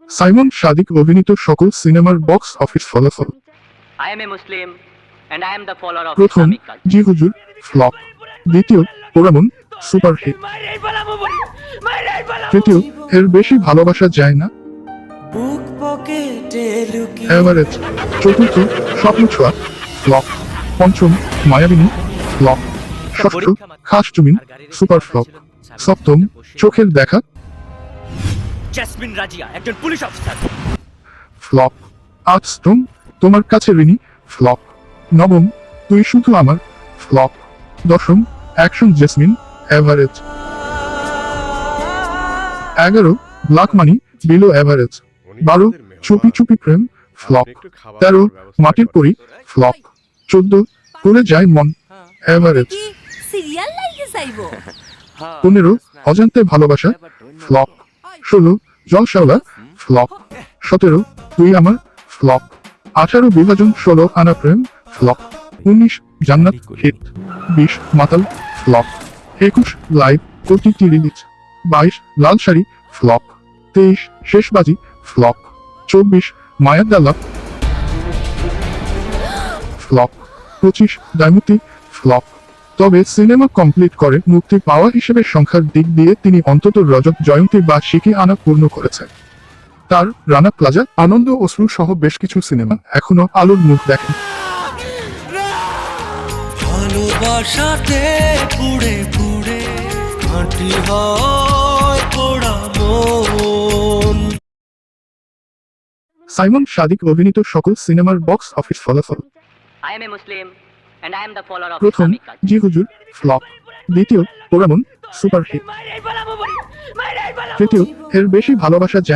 Simon Sadiq অভিনীত সকল সিনেমার বক্স অফিস ফলাফল। I am a Muslim and I am the follower of প্রথম Islamic culture. জি হুজুর ফ্লপ, দ্বিতীয় পোড়ামন সুপারহিট, তৃতীয় এর বেশি ভালোবাসা যায় না বুক পকেটে লুকিয়ে এভারেজ, চতুর্থ স্বপ্ন ছোঁয়া ফ্লপ, পঞ্চম মায়াবিনী ফ্লপ, ষষ্ঠ খাস জমিন সুপার ফ্লপ, সপ্তম চোখের দেখা জেসমিন রাজিয়া একজন পুলিশ অফিসার। ফ্লপ, আটষ্টম তোমার কাছে ঋণী ফ্লপ, নবম তুই শুধু আমার ফ্লপ, দশম action jasmine average, 11 black money below average, 12 চুপি চুপি প্রেম ফ্লপ, 13 মাটির পরি ফ্লপ, 14 করে যায় মন এভারেজ, কি সিরিয়াল লাইকে চাইবো 15 অজান্তে ভালোবাসা ফ্লপ, 16 জলশাওলা ফ্লপ, 17 তুই আমার ফ্লপ, 18 বিভাজন 16 আনা প্রেম ফ্লপ, 19 জান্নাত হিট, 20 মাতাল ফ্লপ, 21 লাইভ প্রতিটি release, 22 Lal Shari flop, 23 Sheshbazi flop, 24 Mayadala flop, 25 Daymukti flop. তবে সিনেমা কমপ্লিট করে মুক্তি পাওয়া হিসেবে সংখ্যার দিক দিয়ে তিনি অন্তত রজত জয়ন্তী বা শিকি আনা পূর্ণ করেছেন। তার রানা প্লাজা, আনন্দ অশ্রু সহ বেশ কিছু সিনেমা এখনো আলোর মুখ দেখেন। ভালোবাসাতে পুড়ে পুড়ে মাটি হয় পোড়া মন। সাইমন সাদিক অভিনীত সকল সিনেমার বক্স অফিস ফলাফল। I am a Muslim and I am the follower of প্রথম Islamic culture. জি হুজুর ফ্লপ, দ্বিতীয় পোড়ামন সুপারহিট, তৃতীয় এর বেশি ভালোবাসা যায়